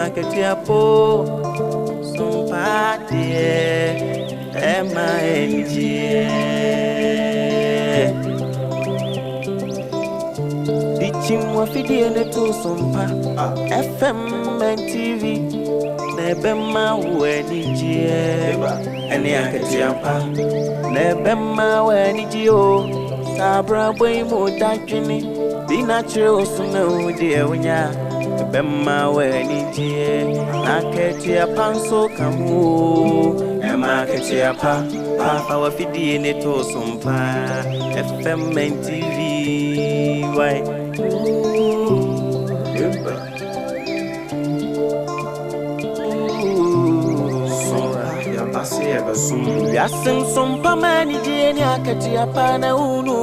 Aketiapo SOMPA MING Dichim wafidi ene to SOMPA FM and TV Nebema wenijie Ene aketiapa Nebema wenijio Sabra bwe mo dajini Dinachiro suna udie unya Bema wenijie Aketiapa nso kamu Ema aketiapa Papa wafidi ene to SOMPA FM and TV Why? Yasin SOMPA mani jeni akati apana unu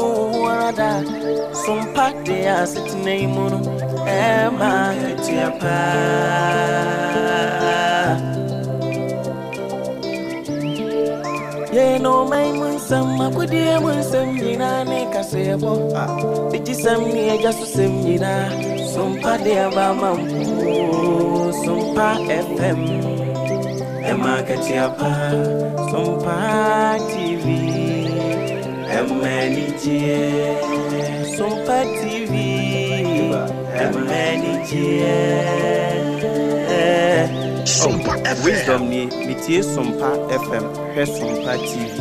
warada SOMPA de asitine imunu ema akati apa ye no mai munsam akudie munsam nyina ne kasebo bijisam ni ejasu sem nyina SOMPA de abama SOMPA FM Ema Ketiapa SOMPA TV MNG SOMPA TV MNG SOMPA FM Wisdom ni mitie SOMPA FM SOMPA TV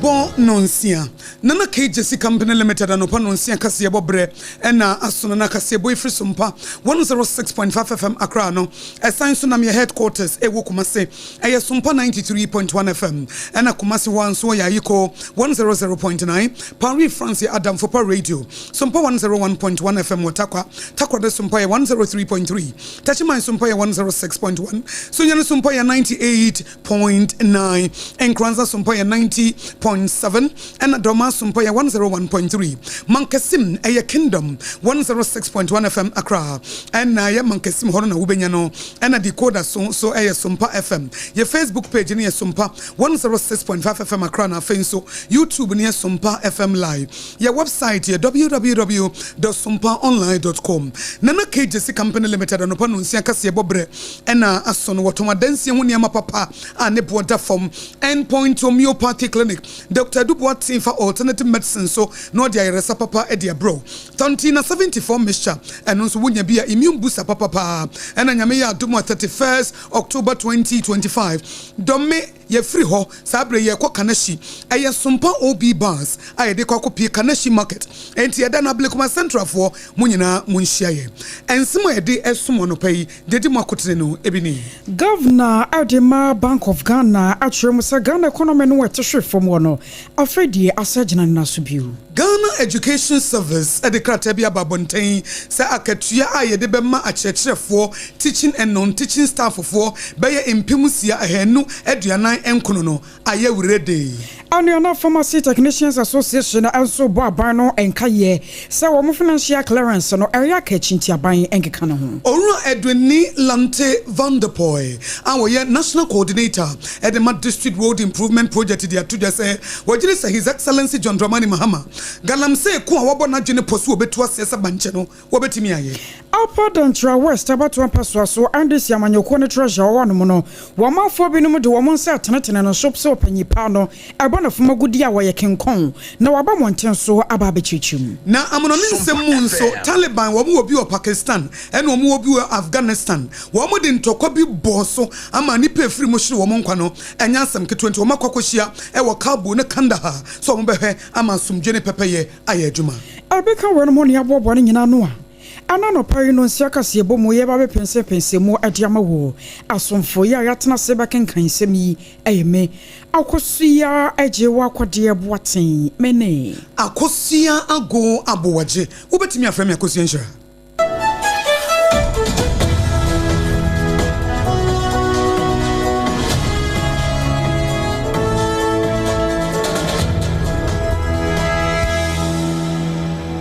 Bon nonsia nana KJC Company Limited anopa nonsia kase bobre ena asono na kase boy free SOMPA 106.5 FM Accra no esan so na me headquarters ewo Kumase eye SOMPA 93.1 FM ena Kumase wan so ya yiko 100.9 Paris France Adam Fopa Radio SOMPA 101.1 FM watakwa takwa de SOMPA 103.3 Tachiman SOMPA 106.1 so nyane SOMPA 98.9 Enkranza SOMPA 90.7 and Doma SOMPA 101.3 Mankasim Aya Kingdom 106.1 FM Accra and Naya Mankasim Horona Ubenyano and a decoder so Aya SOMPA FM your Facebook page near SOMPA 106.5 FM Accra na Fenso YouTube near SOMPA FM Live your website your www.sompaonline.com Nana KJC Company Limited and upon Nunsia Kasia Bobre and Ason Watoma Densi Wuniama Papa and Nebuanta from Endpoint Homeopathy Clinic Dr. Dubois team for alternative medicine so no dia resa papa edia bro Tontina 74 mixture and also wunya bia immune booster papa and anyame ya adumo 31st October 2025 domme ye free ho sabre ye kwa kanashi eye SOMPA OB bars aye de kwa kopie kanashi market enti eda na blekuma central for munyina munhia ye ensimo ye de esumo no pay dedi makotene no ebini Governor Adema Bank of Ghana atwere Ghana economy no wetehwe fom wono afredi asagina na subiu Ghana Education Service at the Kratabia Babontain say akatua aye de bema akyerɛkyerɛfoɔ teaching and non-teaching staff for bɛyɛ impimusia ahenu aduanan enkono no aye ready Aniana Pharmacy Technicians Association also bo aban no enkaye say wo financial clearance no area kachinti aban enkeka no ho Owura Edwini Lante Vanderpoy awoye national coordinator at the District Road Improvement Project dia to say wajire say His Excellency John Dramani Mahama galam say ko awabo na dwene poso obetu asesa banche no wobetimi aye Upper Dantra West abatu ampaso so Andes Yamanyoko ne treasure wonu mo no wo mafo bi no mu de wo monse atenetene no shop so panyipa no na fuma gudi a waye kenkon na waba monten so aba bechichim na amono nsem mu so Taliban wo mu obi o Pakistan ene wo mu obi o Afghanistan wo mu de ntokwa bi boso ama ni pe free mo hire wo nkwa no enya nsem ketwenti wo makwakohia e wo Kabul ne Kandahar so mo behwe ama sumdwe ne pepeye aye adwuma abeka wonu mo ne abobo ne nyina no a Anano pari no nsia kase ebo mo ye ba be pense mo adiama wo asomfo ya yatena se ba kenkan semi eyeme akosua ejewa kodie boaten mene akosua ago abowaje wobetimi aframe akosua nshira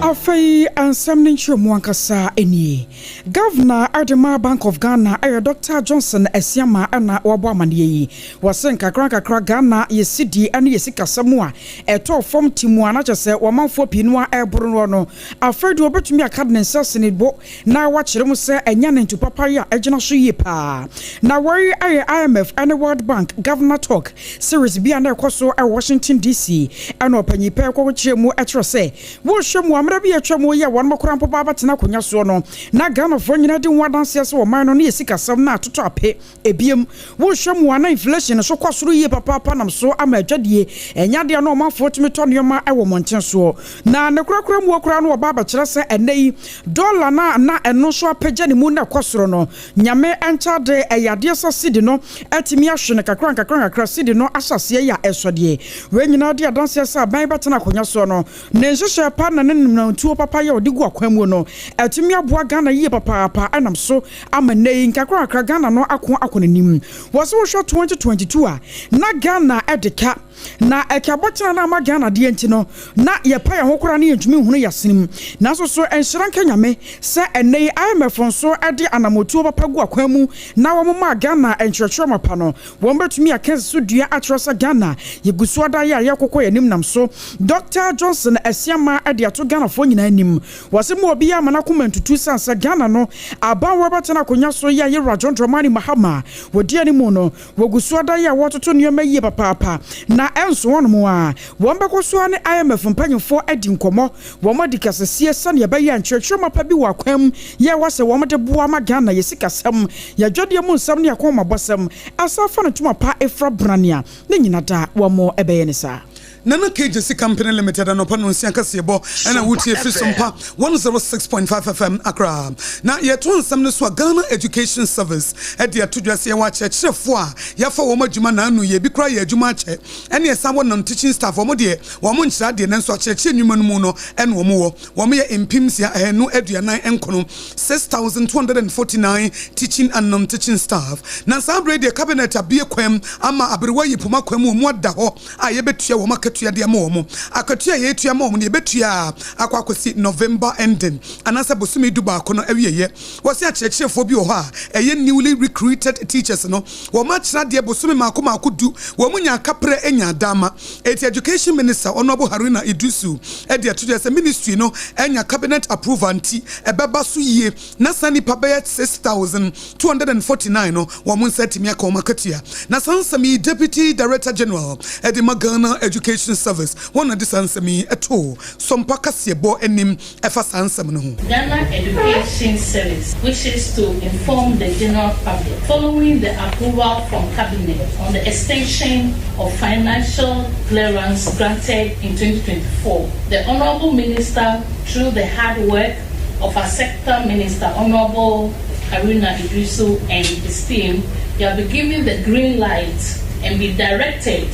Afei ansam ninchemu ankasa enie Governor Adema Bank of Ghana Dr. Johnson Esiama ana wabo amane yi wasen kakra Ghana yesidi ane yesika samua eto fom timu ana chese wamanfo pinu a eboro no afei de obetumi akad nensase ne bo na wachire mu se enya ne ntupapa ya egina so yi pa na wari IMF and World Bank Governor Talk series bi ana ekoso Washington DC ana opanyipa ko chire mu etro se wo hwemu amra bi atwamo ya won makora mpo baba tena konya so no na Ghana fo nyina de wadanse so man no ne sika sam na atoto ape ebiem wo hwemu ana inflation so kwasoro ye papa nam so ama adwadie enya de no manfo tumeto nneoma ewo monten so na ne kurakura mu okura no baba kire se enei dollar na eno so apagya ne mu na kwasoro no nyame encha de eyade so sidi no atimi ahwe ne kakra sidi no asase ya esode we nyina de adanse sa ban betena konya so no ne nhwehwe pa na ne tuo papa ya odigu akwamu no atumi aboa Ghana yie papa anam so amanei nkakra Ghana no akonanim wose wo hwe 2022 a na Ghana edeka na ekabotena na ma Ghana de enti no na ye pa ye hokora ne ntumi hunu yasenim na so enhyiranka nyame se enei IMF nso ade anamotuo papa gu akwamu na wo ma Ghana enkyerɛkyerɛ mapa no wo betumi akenso dua akyerɛsa Ghana ye gusuada ya yakokɔ yanim nam so Dr. Johnson Esiama ade ato Ghana fo nyina nim wase mo obi ya mana komantutu sansa Ghana no aban wo betena konya so ya ye Rajon Dramani Mahama wodi ani mu no wo gusuada ya wototo nneoma yie papa na enso won mo a won bekoso ne IMF mpanyimfo adi nkomo won madi kasesie sane ya bayi ankyerɛkyerɛ mapa bi wa kwam ye wase won de boa ma Ghana ye sikasam ya dwode mu nsam ne akoma bosam asafa no tuma pa efra brania ne nyina da wo mo ebeye ne sa Nana KJC Company Limited and Open Siankasiebo and a Wuti SOMPA 106.5 FM Accra. Now, yet one some so Ghana Education Service at the Atujasia watch at Chefwa, Yafa Woma Jumanu, Yebikra Jumache, and yes, someone non teaching staff, Omodie, Woman Shadi, and so Chechi Newman Muno, and Womo, Womia in Pimsia, and no Ediana and Kono, 6,249 teaching and non teaching staff. Now, some radio cabinet a beer quem, Ama Abriwa Pumaquemu, Mwadaho, I bet you market. Dia momo akatua ye tua momo ne betua akwakosi November ending anasa bosumi duba kono awieye wose akyerɛkyerɛfo bi ho a eye newly recruited teachers no wo ma kyerɛ de bosumi mako du wo munya kapre enya dama education minister Honorable Haruna Idusu e de atoja se ministry no enya cabinet approval anti ebeba so yie na sani pabaya 6,249 no wo mun setimi akoma katua na sansami deputy director general e de Ghana Education Service one of the sansami at all SOMPA kasiebo enim efa sansam no ho Ghana Education Service wishes to inform the general public following the approval from cabinet on the extension of financial clearance granted in 2024. The Honorable Minister, through the hard work of our sector minister Honorable Haruna Idusu and his team, they will be given the green light and be directed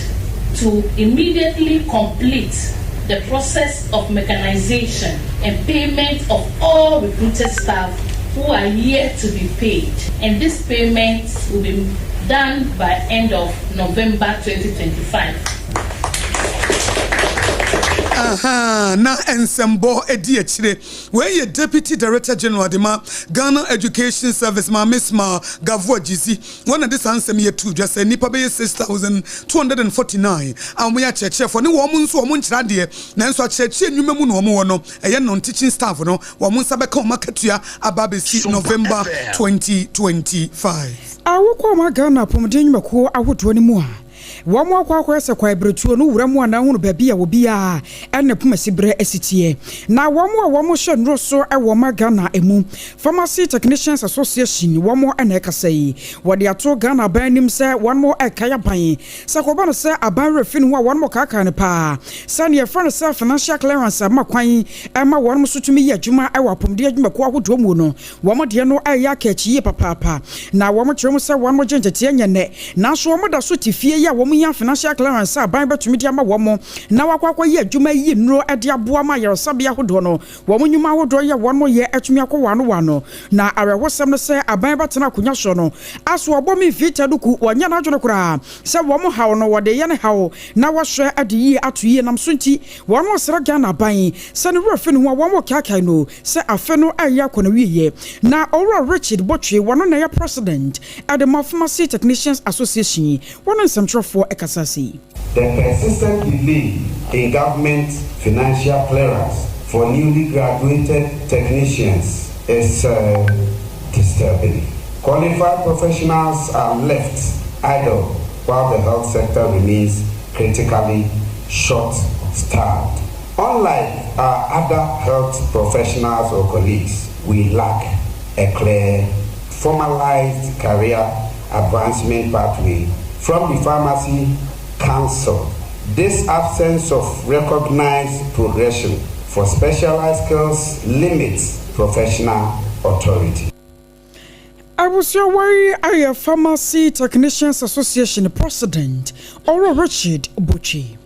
to immediately complete the process of mechanization and payment of all recruited staff who are yet to be paid. And this payment will be done by end of November 2025. Na ensemble edi achire we ye deputy director general de ma Ghana Education Service ma Miss Ma Gavo Gizi one of this ansem ye two just nipa be 6,249 and we acheche for ne wo mu nso wo mu nkyira de na nso acheche nwuma mu no wo no eye non teaching staff no wo mu nsa be ka makatua ababesi November 2025 awokwa ma Ghana pomden nwumako ahoto ni mu a Wamo akwa se kwa ebretuo no wura mu ana hunu baabi a obi a ene pomasibre asitie na wamo hye nro so ewo magana emu Pharmacy Technicians Association wamo ene kasai wode ato Ghana banim se wamo ekaya ban se koba no se aban refin ho wamo kaka ne pa se ne yefra se financial clearance makwan ema wamo sutumi ye adwuma ewo apomde adwuma ko ahodo mu no wamo de no eya kachi papa na wamo kyerem se wamo gyenjete nyene na so wamo da so tifie ya wamo ya financial clearance aban betumi de ama wamo na wakwakwa ye adwuma yi nro ade aboa ma yersabia hodo no wamo nyuma hodo ye wamo ye atumi akwa wano na arewosem no se aban betena akunya so no aso obomi fita duku wanya na adwono kura se wamo hawo no wode ye ne hawo na wahwe ade yi atoyi nam so nti wamo sra Ghana aban se ne refe no wamo kakai no se afe no aya kona wiye na Owura Richard Botwe wano na ya president at the Pharmacy Technicians Association wano nsemtrofo ekasasi. The persistent delay in government financial clearance for newly graduated technicians is disturbing. Qualified professionals are left idle while the health sector remains critically short-staffed. Unlike our other health professionals or colleagues, we lack a clear, formalized career advancement pathway from the Pharmacy Council. This absence of recognized progression for specialized skills limits professional authority. I was your worry, I Pharmacy Technicians Association President, Owura Richard Botwe.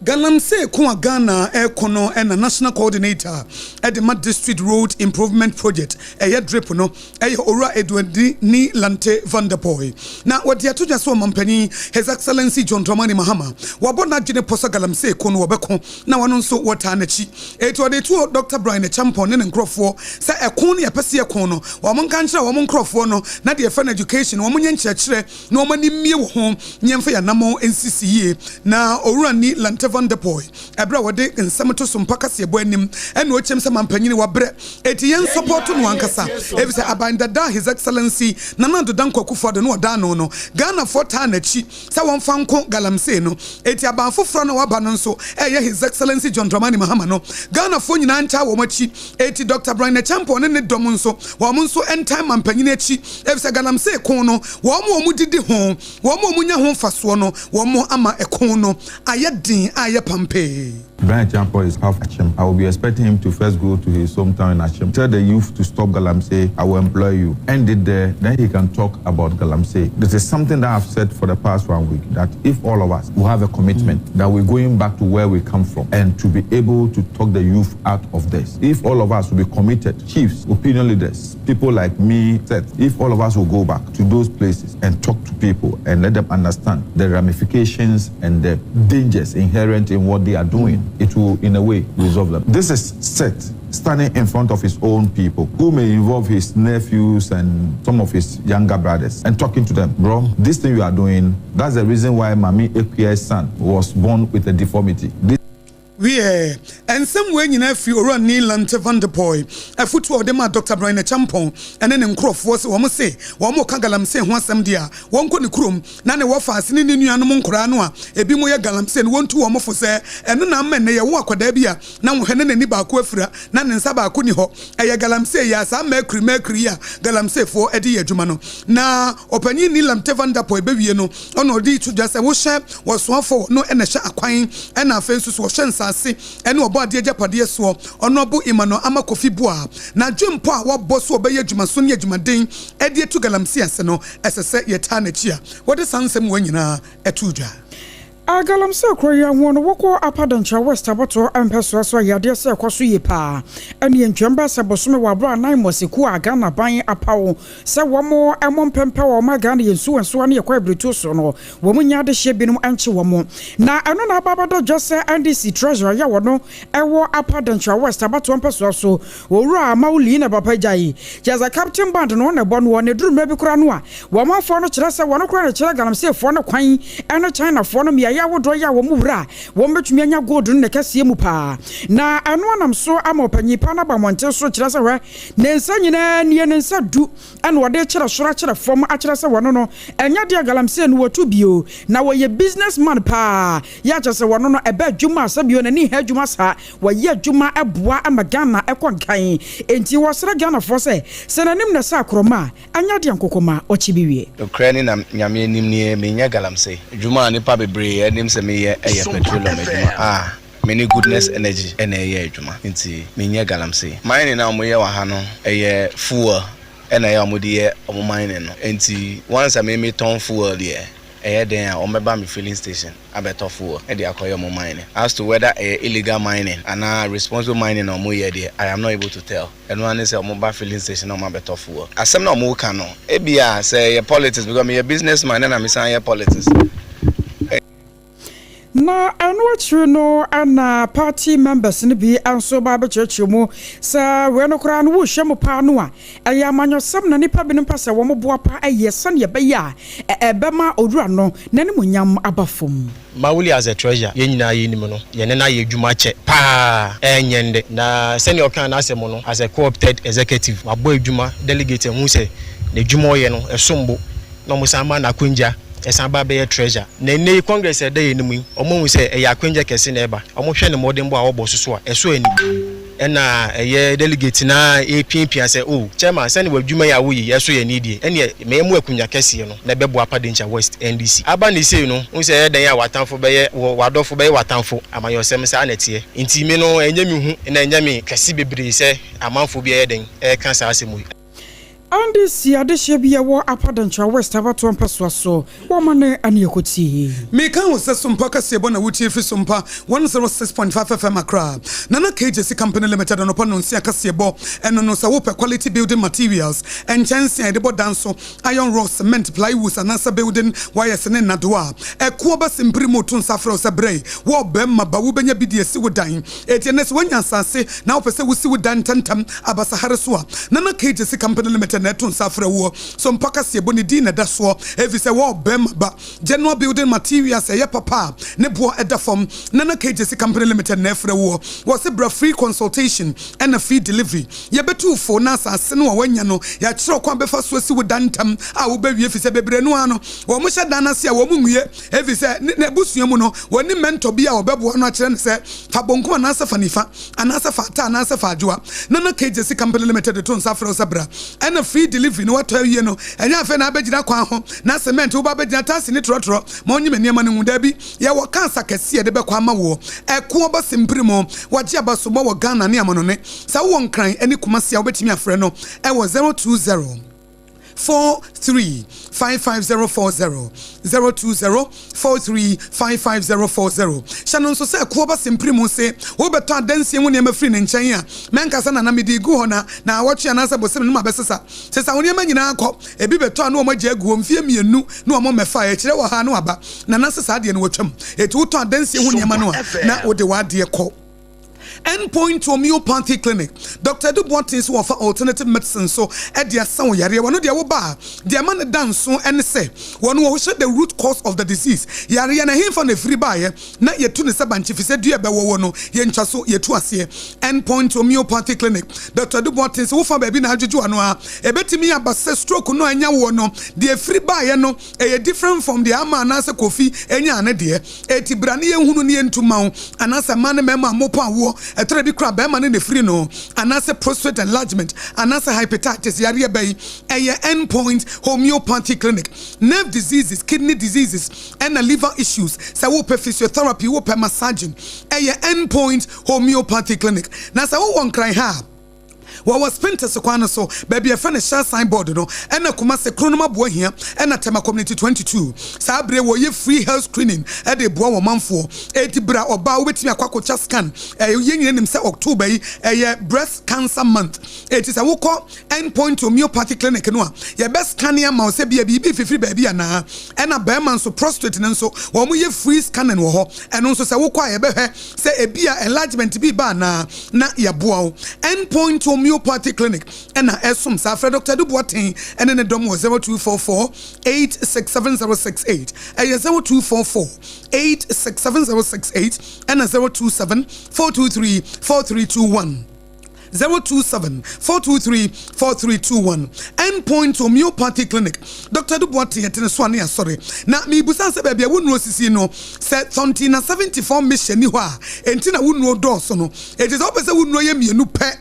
Galamsey kwa Ghana Kono and a national coordinator at the Mad District Road Improvement Project. Drip no, Ora Edward ni Lante van der Poy. Now, what the Atuja so Mampani, His Excellency John Dramani Mahama, Wabona Jine Posa Galamsey Kono Wabeko, now anonso Watanechi. Eto de two Dr. Brian Champon and Crawford, say a Koni a Pesia Kono, Waman Kancha, Waman Crawford, not the Fan Education, Woman Church, no money meal home, Nyamfa Namo NCCA. Now, Ora ni Lante van der Poy ebra wode nsamato sompaka se boanim ene ochem se mampanyini wabre etiyen support no ankasa ebise abandada His Excellency Nanado Danko Akufo-Addo no oda no Ghana fota na chi se wonfa nko Galamsey no eti abanfofro no waba no nso His Excellency John Dramani Mahama no Ghana fo nyina ncha wo machi eti Dr. Brian Champo ne dom nso wo mo nso entime mampanyini achi ebise Galamsey kon no wo mo didi ho wo mo nya ho faso no wo mo ama ekon no ayedin Pampe. Brian Champo is half Achim. I will be expecting him to first go to his hometown in Achim. Tell the youth to stop Galamsey. I will employ you. End it there. Then he can talk about Galamsey. This is something that I've said for the past 1 week, that if all of us will have a commitment that we're going back to where we come from and to be able to talk the youth out of this. If all of us will be committed, chiefs, opinion leaders, people like me, Seth, if all of us will go back to those places and talk to people and let them understand the ramifications and the dangers inherent in what they are doing, it will, in a way, resolve them. This is Seth standing in front of his own people, who may involve his nephews and some of his younger brothers, and talking to them, bro, this thing you are doing, that's the reason why Mami Ekuye's son was born with a deformity. Yeah, and some way in a few run Neil Lante van der Poy, a football of them are Dr. Brian Champon, and then in Croft was one must say, one more Galamsey, one some dear, one con crum, none of us in the animal Coranoa, a bimoya Galamsey, one two or more for say, and then a man, they walk with Debia, now Henen and Niba Quefra, none in Saba Kuniho, a Galamsey, yes, I'm Mercury, Galamsey for Eddie Jumano. Now, open Neil Lante van der Poy, baby, no, on no D to just a worship was one for no and a shot acquiring, and our faces was chance. And no body Japadia so honorable Imano Amakofi Boa. Na jump what boss will be Jumasunia Jumadin, Eddie to Galamsey Seno, as a set yet Tanachia. What is Sansem when you are a tuja? Galamsey Korea won woko apadancha West Abato empeso so yade se kwaso ye pa eni ntwemba se bosome wabra nan mosiku Ghana ban apawo se womo pempe wo ma Ghana yensu enso na yakwa bretu so no womo nya de hye binum anche womo na eno na babado jose NDC treasurer ya wono ewo apadancha West Abato empeso so owura mauli na papa jai jaza captain band no na bono ne duru mebi kura no a womo fo no kire se wono kura na kire Galamsey fo no kwan eno China fo no ya wodo ya wo mu wura wo metumi anya gold ne kase mu pa na anu anam so ama opanyipa na ba monte so kira se we ne nsa nyina ne ne nsa du ana wode kira sora kira fom a kira se wono no enya de galamse no watu bio na wo ye businessman pa ya kira wono no ebe adwuma asabio na ni ha adwuma sa wo ye adwuma eboa amagana ekonkan enti wo sra gana fo se senanim na sa kroma anya de ankokoma ochibiwie Ukraine na nyame nim ne menya galamse adwuma ne pa bebre enim se me ye petroleum adwuma many goodness energy ene ye adwuma enti menya galamse mine na mo ye wa ha no fuel ene ye mo de ye o mine no enti once I me ton fuel there then o meba me filling station abeto fuel e dey akoyo mo mining as to whether illegal mining and responsible mining or mo here there I am not able to tell and one say o mo ba filling station o ma beto fuel asem na mo ka no e bia say politics because me a businessman and I say politics na anwatru no ana party members ni bi anso ba be churchmu sa we no kra no wo hwem pa no a eya manyosam na nipa bi no pa se wo mo boa pa ayesa ne be ya ebema odura no na ne munyam abafom Mawuli as a treasure ye nyina ye nim no ye ne na ye dwuma che pa enyende na senior kan na asem no as a co-opted executive wabo adwuma delegate hu se ne dwuma ye no esombo no musama na kwanja esamba be treasure na ne congress ede enimu omo se e yakwenje kese na eba omo hwe ne modern bo a wo bososo a eso ani ena eye delegate na epmpia se chairman send wadwuma ya wo yi yeso ye nidie ene me mu akunya kese no na bebo apadencha west ndc aba ne sei no hu se eden ya watanfo be ye wadofo be watanfo amayosem se anete nti me no enye mi hu na enye mi kese bebre se amanfo bi eden e kan sa asemu Andi si adehye bia wo apadancha west abato ampaso so wo mane anekoti me kan wo se SOMPA kase bo na wuti fi SOMPA 106.5 FM Accra nana KJC company limited no pa no nsia kase bo eno no sa wo pe quality building materials and chance de bo danso iron rod cement plywood and asa building wires ne nadoa eko ba simpri moto nsafra se brei wo bemma ba wo benya bidie si wo dan etienes wonya sase na wo pese wo si wo dan tantam abasa hareso a nana KJC company limited neto nsafra wo SOMPA kase bo ne di na da so evise wo bemma ba general building materials ye papa ne bo edafom nana KJC company limited na frɛ wo was a free consultation and a free delivery ye betu fo na asase no wanya no ya kyerɛ kwa befa so si wo dantam a wo ba wie fi sɛ bebre no ano wo mo hyɛ dan ase a wo mu nwie efi sɛ na busua mu no woni mentor bi a wo bɛbo no akyerɛ ne sɛ fa bonko na asa fa nifa ana asa fa ta na asa fa adwoa nana KJC company limited to nsafra wo sabra and a free delivery no wato awie no enya afa na abegyina kwan ho na cement wo ba begyina tase ne trotro ma onyi maniema ne nguda bi ya wo kansa kese de be kwa ma wo eko ba simprimo waje abaso mo wo Ghana ne amono ne sa wo nkran ani kumase a wo betimi afre no e wo 020 435540 020435540 Shannon so say ko ba simprimo se wo beto adansie mu ne ma free ne nchen a menka sa na medi gu ho na watwe anasa bosem no ma besesa se sa woni ma nyina akọ ebi beto anu o ma je gu o mfie mienu na o mo mefa e kire wo ha no aba na nasa sa de ne watwam etu wo to adansie hu ne ma no na wo de wa de kọ Endpoint homeopathy clinic. Dr. Dubois offer alternative medicine so edia san yare wano dia wo ba dia man dan so en se wano wo hye the root cause of the disease yare na himfa na free ba ye na yetu ne sabanchi fi se dua be wo no ye ntwa so yetu ase Endpoint homeopathy clinic. Dr. Dubois wo fa ba bi na adwedwo ano a ebetimi abase stroke no anya wo no the free ba ye no e different from the ama na se kofi enya ne de eti brane ye hunu ne entuma anasa man mema mopo awo etre bi kra ba ma ne free no anasa prostate enlargement anasa hepatitis yare bai eye Endpoint homeopathy clinic. Nerve diseases, kidney diseases and liver issues sa wo pe physiotherapy wo pe massaging eye Endpoint homeopathy clinic na sa wo won kran ha wa was Pinterest kwana so baby a fan share signboard no ena kuma se kronoma bo hia ena tema community 22 sa abre wo ye free health screening e de bo wo manfo e ti bra oba wo betimi akwakocha scan ye nyine nim se October yi ye breast cancer month it is a wo call Endpoint homeopathy clinic no a ye best scan am se bia bi fifiri baby ana ena ba man so prostate nso wo mo ye free scanning wo ho eno nso se wo kwa ye be hwe se e bia enlargement bi ba na ye boa Endpoint Homeopathy Clinic and Esum Safra Dr. Duboatin and then the dom was 0244 867068 0244 867068 and 027 423 4321 027-423-4321 Endpoint Homeopathy Clinic Dr. Duboatin at Swania sorry na mi busa se baby wunno sisi no se 74 mission ni hwa entina wunno dɔɔso no it is opposite wunno ye mienu pɛ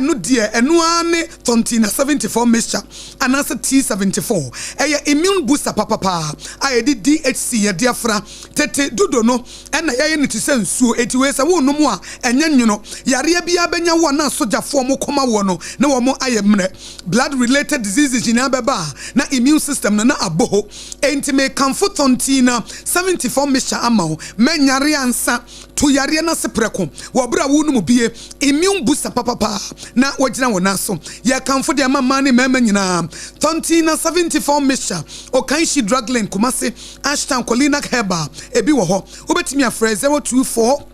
no dear ane 74 mixture and answer T74 immune booster papa I did DHC ya diafra tete dudo no and I need to send so it ways a wound no more and you know yaria bia benya wana soja form koma wono na wamo ayemre blood related diseases in ababa na immune system na aboho entime comfort 74 mixture amao menyari ansa to yaria na sepreko wabra wunu mu bie immune booster papa na wajina wonaso ya kamfo de mama ne mema nyina 74 mixture o kan shi drug lane kumase ashton colina heba ebi wo ho obetimi afre 024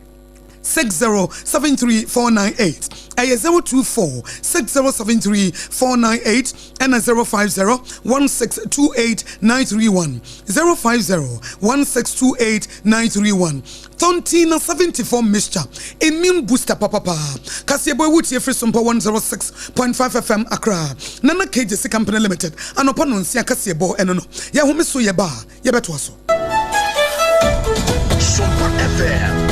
6073498 024 6073498 and 050-1628-931 050-1628-931 74 mixture immune booster papa Kasieboy wuti efri SOMPA 106.5 FM Accra Nana KJC Company Limited anopa no nsia Kasieboy eno no ya home so ye ba ye beto aso SOMPA FM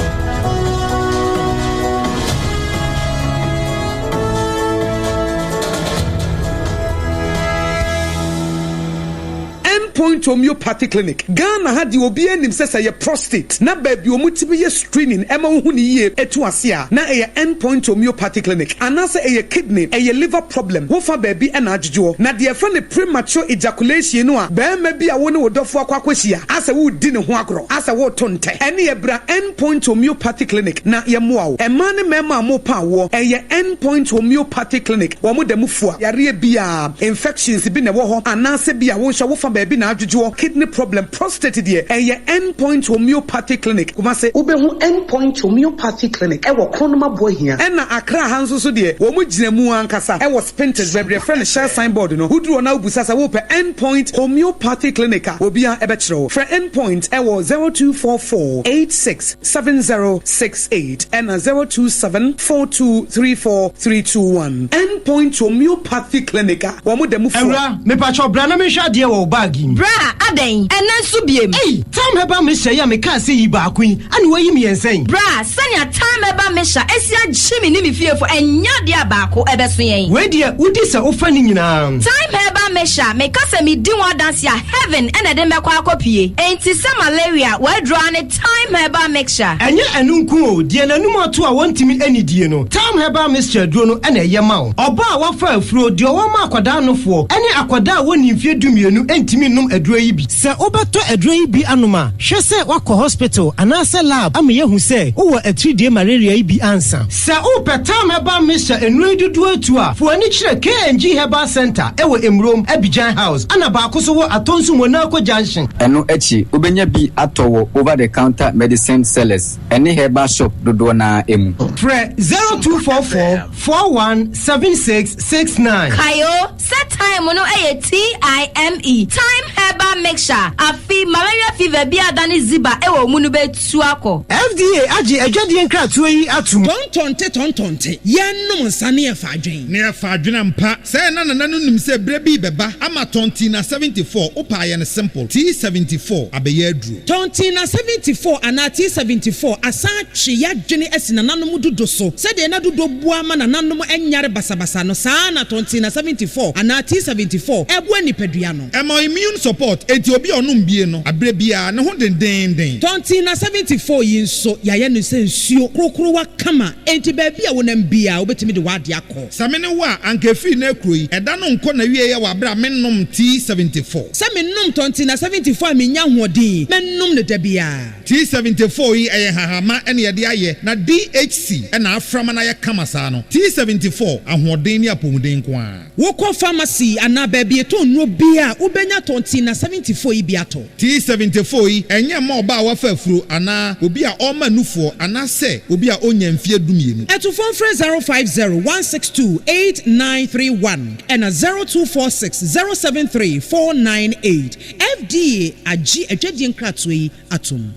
Point Homeopathy Clinic Ghana had the obi enim sesa ye prostate na baby omutibi ye screening ema hu ni ye etu asia na Endpoint Homeopathy Clinic anase kidney liver problem wo fa baby na adjo na de friend premature ejaculation no a be ma bi a wo ne wodofo akwakwahia asa wo di ne ho agro asa wo tonte ene bra Endpoint Homeopathy Clinic na ye moa e ma ne mema mo pa wo Endpoint Homeopathy Clinic wo mo da mufua yare bia infections bi ne wo ho anase bia wo hwa wo fa baby na adjo kidney problem prostate de Endpoint Homeopathy Clinic kuma se obehu Endpoint Homeopathy Clinic e wo kronoma bohia e na Accra hanso so de wo mo ginamu ankasa e wo Spinters baby friend share signboard no hudru na obusa sa wo pe Endpoint Homeopathy Clinic obia e be kire for Endpoint e wo 0244 867068 and 027423431 Endpoint Homeopathy Clinic wo mo da mu fu Ewra me pa cho bra na me hwa de wo bag Bra aden enanso biem time heba me hye ya me ka se yi ba kwin ani wayi me yensen bra sanya time heba me hye esia gyimi ni me fiefo enya de abako ebeso yen we de udi se ofa ni nyina time heba me hye me ka se me di one dance ya heaven ena de mekwa akopie enti se malaria we draw ne time heba mixture enye enunku o de nanum ato a wontimi anidie no time heba mixture duro no ena ye ma o oba a wafa afuro de o ma akwada nofo ene akwada woni mfie dumienu entimi num aduro yi bi se obeto aduro yi bi anoma hwe se wakọ hospital anase lab amaye hu se wo atridie malaria yi bi ansa se upetam heba mixture enu dudu atu a fo ani kire KNG Herbal Center ewo Emrom Abidjan House ana ba akoso wo atonsu Monaco Junction eno echi obenya bi atowo over the counter medicine sellers any herbal shop dodo na emu pre 0244 417669 kayo set time no TIME time herbal mixture afi malaria fever bi adani ziba ewo munu betu akọ FDA agi adwade nkratoa yi atum tontonte yenum nsane e fa adwen ne e fa adwen mpa say na nim se bre bi beba ama tonti na 74 opa ye ne simple T74 abeye aduru tonti na 74 ana T74 asa twe ya dwene asina nanom dodo so se de na dodo bua ma nanom enyare basabasa no saa na tonti na 74 ana T74 ebu anipadua no ema immune support enti obi onum bie no abre bia ne ho den tonti na 74 yi nso yaye no se nsuo krokro wa kama enti ba bia wonam bia obetimi de wade akọ samene wa anka fi na kroi eda no nko na wie ye wa bra mennom T74 samennom tonti na 74 menya hoodin mennom ne da bia T74 yi eye hahama ene ye de aye na DHC ena aframa na ye kama sa no T74 ahoodin ni apomuden ko a wo kofa pharmacy ana baby to no bia ubenya tontina 74 ibiato T74 yi enye ma oba wafa afuro ana obi a oma nufo ana se obi a onya mfie dumienu eto phone 05016289931 and 02460734998 FDA agi adwadie nkratwe yi atom.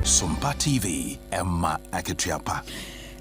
SOMPA TV Emma Aketiapa.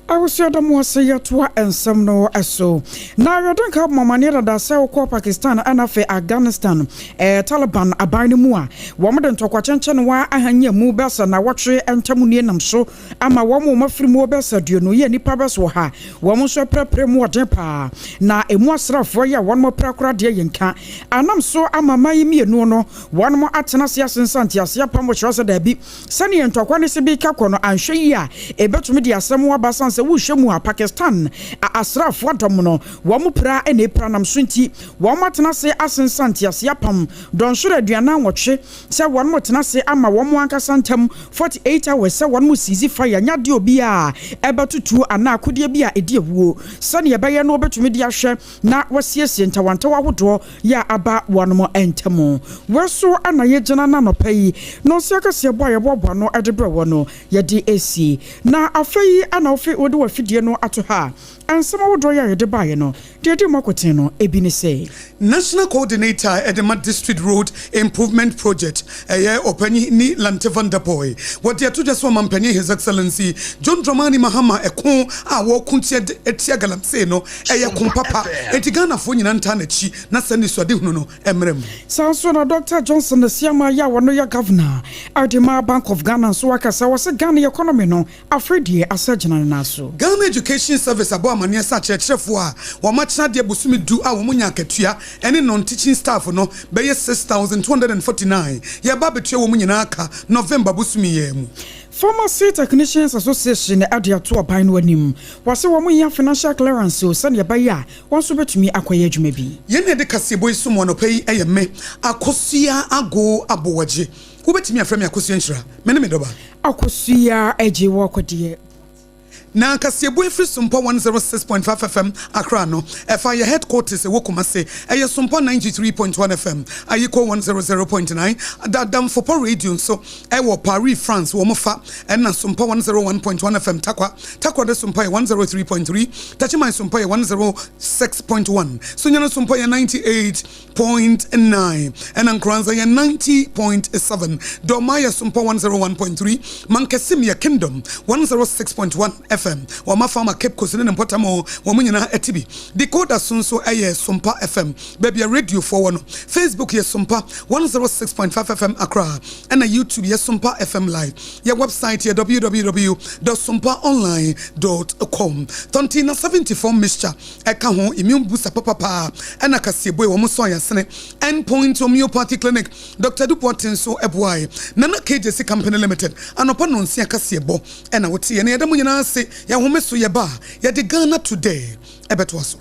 I was your damo say to and some no so. Now you don't have money that I sell Pakistan and Afghanistan, Taliban, Abani Mua. Woman to Quachan wa ahanya mubesa na watche and Tamunianam so. Ama woman free mobesa do no ye ni pabas wa ha. Woman so prepare more depa. Na a more sraf for ya one more prakra dear yanka. And I'm so ama my me no one more atenasias and Santias yapam which was a debi. Sunny and Tokwanis be kakono and shea a better media somewhere basan. Wushemu Pakistan asraf wadomono wamu pra ene pranam sunti wamatena se asensantia siapam don sure aduana nwotwe se wanmotena se ama wamu ankasantem 48 hours se wanmu sizi fire nyade obi a ebetutu ana akodie bia edi ewuo sane ebeye no obetumi dia hwe na wasiesie ntawanta wahodo ya aba wanmo entemo weso ana yegina na nopai no se akase boye bobo no edebre wono yedi esi na afei ana ofi do afidie no ato ha ansama wo do ya yede bae no de makoten no ebini say National Coordinator Edema District Road Improvement Project opani ni Lante van der Poy what ya to just one mampani His Excellency John Dramani Mahama ekon a wo kuntia etia galamse no kun papa etigana fo nyina ntanechi na sani so de hunu no emrem sanso na Dr. Johnson the siama ya wono ya governor Adema Bank of Ghana so akasa was Ghana economy no afredie asagina na so Ghana Education Service abo amania sa chefo a wo machina de busumi du a wo munya akatua ene non-teaching staff no beye 6,249 ya ba betue wo munyina aka November busumi yemu Pharmacy Technicians Association adia to aban no anim wase wo munya financial clearance o sane baya won so betumi akoye adwuma bi yene de kasebo isumo no pay eyeme akosua ago abowaje wo betumi aframi akosua nshira mene me doba akosua eje wo kodie na kasebo efri SOMPA 106.5 FM Accra no efa your headquarters e wokumase eye SOMPA 93.1 FM ayiko 100.9 dadam for radio so e wo Paris France wo mofa e na SOMPA 101.1 FM takwa de SOMPA 103.3 tachima SOMPA 106.1 so nyana SOMPA 98.9 and Ankranza 90.7 Domaya SOMPA 101.3 Mankesim ya Kingdom 106.1 FM Wama Farmer Cape Coast and Potamo, Wamina Etibi. Decoder Sunso Aye SOMPA FM, Baby Radio for one. Facebook yes SOMPA 106.5 FM Accra, and a YouTube yes SOMPA FM Live. Your website here www.sompaonline.com. Tontina 74 Mixture, Ekaho, Immune Booster Papa, and a Kasiboy Wamusoya Sene, Endpoint Homeopathy Clinic, Dr. Dupotin so Ebwai, Nana KJC Company Limited, and upon Nonsia Kasibo, and I would see any other Munina say. Ya womeso yeba ya de Ghana today ebetwaso